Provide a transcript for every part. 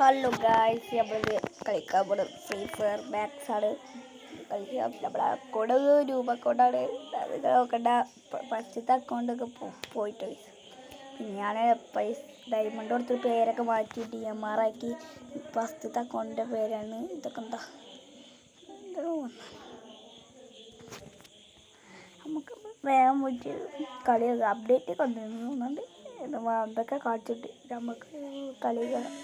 Hello guys, നമ്മൾ കളിക്കാൻ പോകുന്നത് ഫ്രീ ഫയർ മാക്സ് ആണ്. കളിക്കാം. നമ്മളെ അക്കൗണ്ട് രൂപ അക്കൗണ്ടാണ്. അത് നോക്കണ്ട, ഫസ്റ്റത്തെ അക്കൗണ്ടൊക്കെ പോയിട്ട് പിന്നെ ഞാൻ പൈസ ഡയമണ്ട് കൊടുത്ത് പേരൊക്കെ മാറ്റി DMR ആക്കി. ഫസ്റ്റത്തെ അക്കൗണ്ടിൻ്റെ പേരാണ് ഇതൊക്കെ. നമുക്ക് വേഗം പോയിട്ട് കളി അപ്ഡേറ്റ് കൊണ്ടുവരുന്നുണ്ട്. അതൊക്കെ കാണിച്ചിട്ട് നമുക്ക് കളി കാണാം.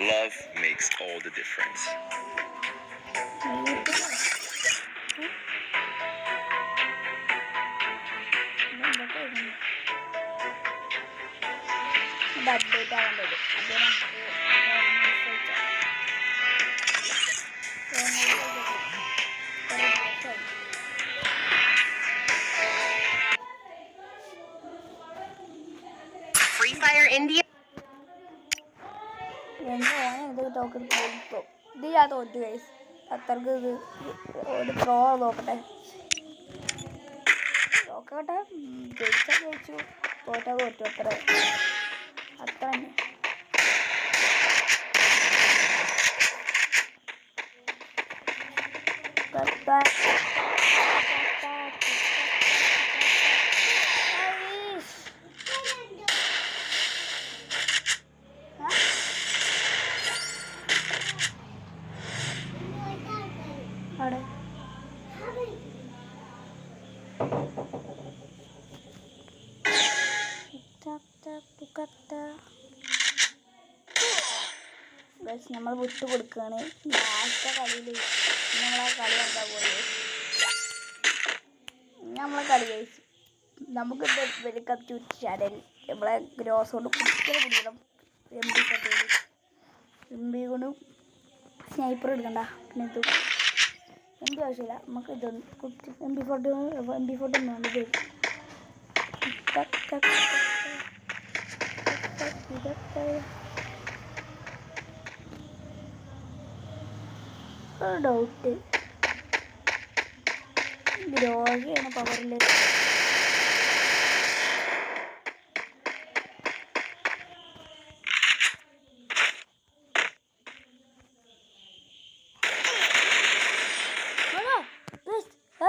Love makes all the difference. Update ആവേണ്ടത് അത് Free Fire India. ഇത് ടോക്കൺ കൊടുത്തു. ഇത് ഞാൻ തോറ്റു ഗൈസ്. അത്രക്ക് ഇത് ഒരു പ്രോ നോക്കട്ടെ. ജയിച്ചാൽ ജയിച്ചു, തോറ്റാൽ തോറ്റു. അത്ര തന്നെ. അവിടെ നമ്മൾ വിട്ടു കൊടുക്കുകയാണ്. ലാസ്റ്റ് കളിയിൽ നമ്മളെ കളി എന്താ പോലെ നമ്മളെ കളി കഴിച്ചു. നമുക്ക് വെൽക്കം ടു ചാനൽ. നമ്മളെ ഗ്രോസ് കൊണ്ട് കുട്ടികളെ പിടിക്കണം. MB കൊണ്ടും സ്നൈപ്പർ എടുക്കണ്ട. പിന്നെ ഇത് എന്ത് ആവശ്യമില്ല. നമുക്ക് ഇതൊന്നും കുട്ടി MB40 ഒന്നും വേണ്ടി ഇതൊക്കെ ഡൗട്ട്. രോഗിയാണ് പവറിൽ.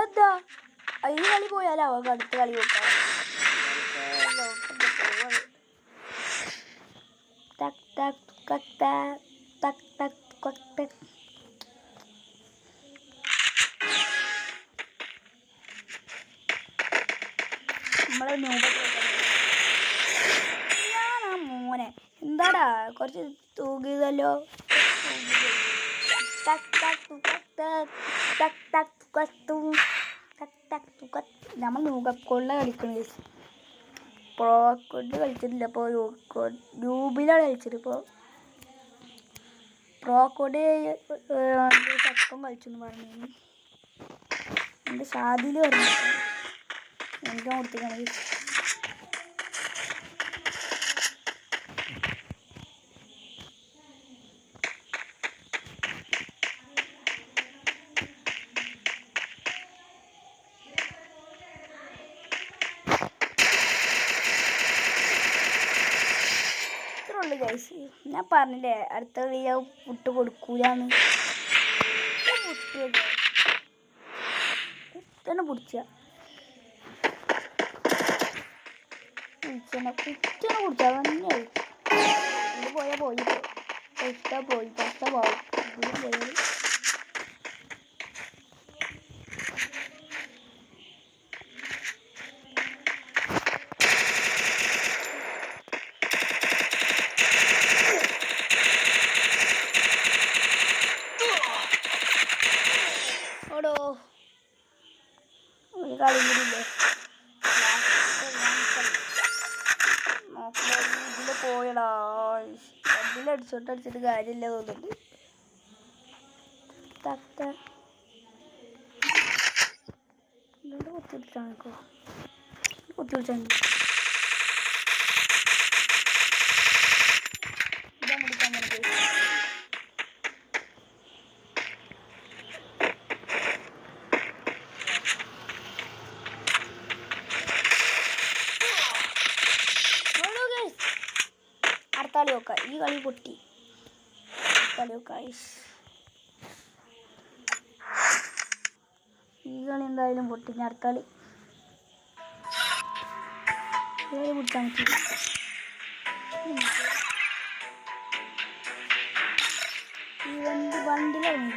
എന്താ ഈ കളി പോയാലോ അവർക്ക് അടുത്ത കളി നോക്കാം. നമ്മളെ ഞാനാ മോനെ എന്താടാ കുറച്ച് തൂകിയതല്ലോ. നമ്മൾ നൂകക്കോളിലാണ് കളിക്കണത്. Pro account കളിച്ചിട്ടില്ല. ഇപ്പോൾ യൂബിലാണ് കളിച്ചത്. ഇപ്പോൾ പ്രോ അക്കൗണ്ട് ചക്കം കളിച്ചെന്ന് പറഞ്ഞു. എൻ്റെ ഷാദിയിൽ പറഞ്ഞു എനിക്ക് കൊടുത്തിരിക്കണത്. ഗൈസ്, ഞാൻ പറഞ്ഞില്ലേ അടുത്ത കളി ഞാൻ വിട്ട് കൊടുക്കൂലെന്ന്. കുത്തനെ പിടിച്ച കുത്തനെ പിടിച്ചാൽ തന്നെ ഇത് പോയാൽ പോയി പോയി പോകും. ഇതിലും പോയാൽ ഒരു കളി കൂടിയില്ലേ. ഇതിൽ പോയടാ. ഇതിലടിച്ചിട്ട് കാര്യമില്ല തോന്നുന്നുണ്ട്. കുത്തിപ്പിടിച്ചാൽ ഇതാ മുടിക്കാൻ ഈ കളി പൊട്ടി. കളി ഗൈസ്, ഈ കളി എന്തായാലും പൊട്ടി. ഞാൻ അടുത്ത കളി പിടിച്ചാൽ പറ്റില്ല. ഈ വണ്ടിയിലാണ്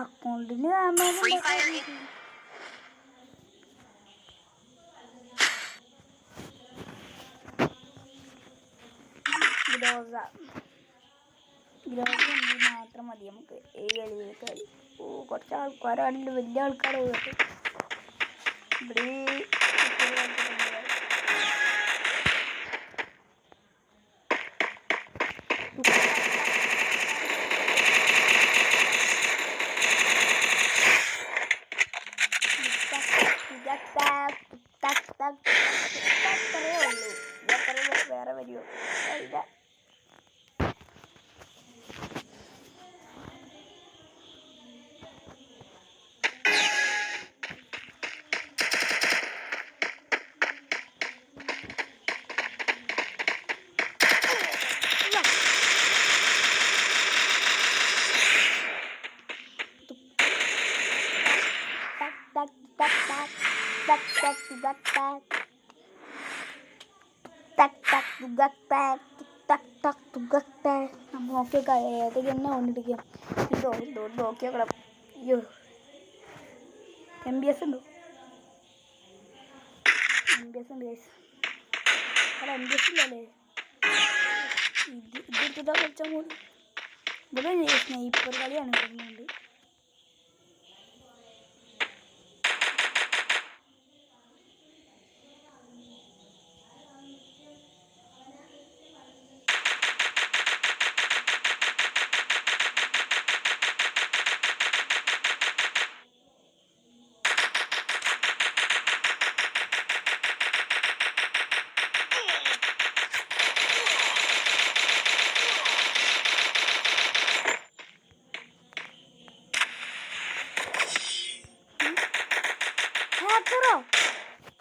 അക്കൗണ്ടിന് Free Fire in- ഗ്രോസ മാത്രം മതി നമുക്ക് ഈ കളിയൊക്കെ. കുറച്ച് ആൾക്കാരാണെങ്കിലും വലിയ ആൾക്കാർ ഇവിടെ വേറെ വരുമോ? ഇല്ല. നോക്കിയൊക്കെ ഏതൊക്കെ തന്നെ കൊണ്ടിരിക്കാം. ഇതോ നോക്കിയോക്കണം. അയ്യോ, MBS ഉണ്ടോ? MBS ഉണ്ട് ഗൈസ്. അവിടെ MBS ഇല്ലല്ലേ? ഇതെടുത്തിട്ടാ കളിച്ചാൽ കൂടി. ഇവിടെ സ്നൈപ്പർ കളിയാണ് വരുന്നുണ്ട്.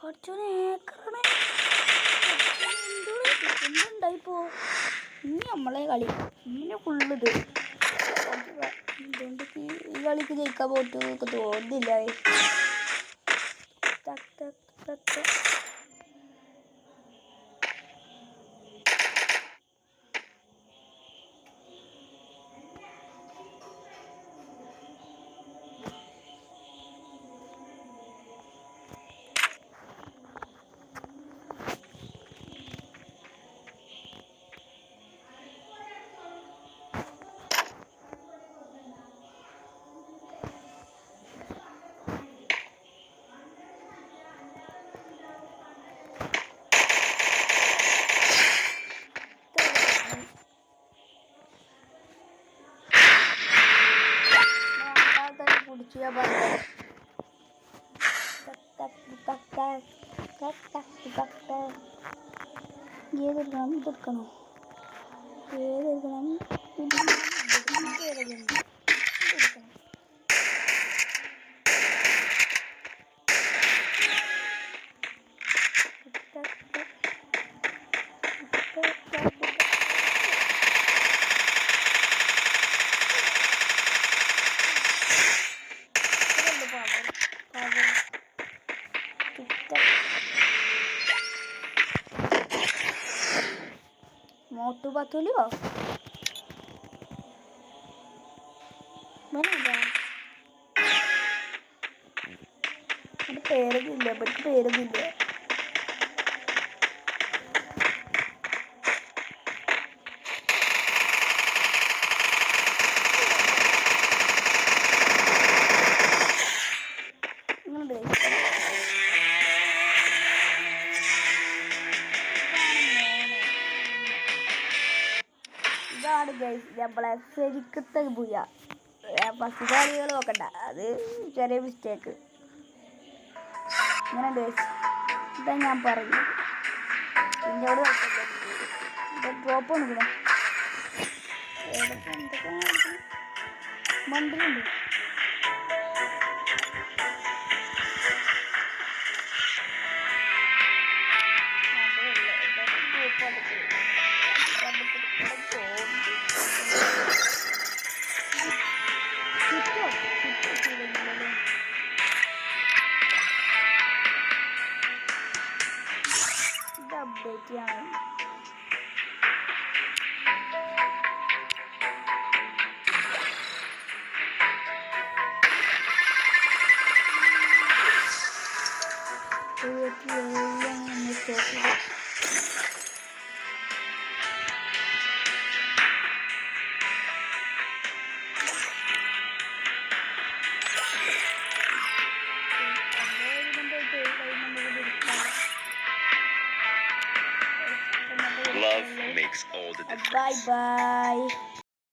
പഠിച്ചോനെ ഏക്കറാണ് എന്തുണ്ടായിപ്പോ. ഇനി നമ്മളെ കളി ഇങ്ങനെ ഫുള്ളിത്. ഇതുകൊണ്ട് ഈ കളിക്ക് ജയിക്കാൻ പോയിട്ട് തോന്നുന്നില്ല. കുടിച്ചു ഏതെടുക്കണം? ഇതെടുക്കണോ? ഏതെടുക്കണം? മോട്ടു പത്തുലിയോ പേരൊന്നുമില്ല. എനിക്ക് പേരൊന്നുമില്ല. ഇതാണ് ഗൈസ് നമ്മളെ ശരിക്കത്തെ പൂജ. ഫസ്റ്റ് കളികൾ നോക്കണ്ട, അത് ചെറിയ മിസ്റ്റേക്ക്. ഇങ്ങനെ ഗൈസ് ഇതാ ഞാൻ പറഞ്ഞത്. എന്നോട് ഡ്രോപ്പ് വന്നിക്കണോ മണ്ടിലുണ്ട് ഇത് അപ്ഡേറ്റ് ചെയ്യണം Love makes all the difference. Bye bye.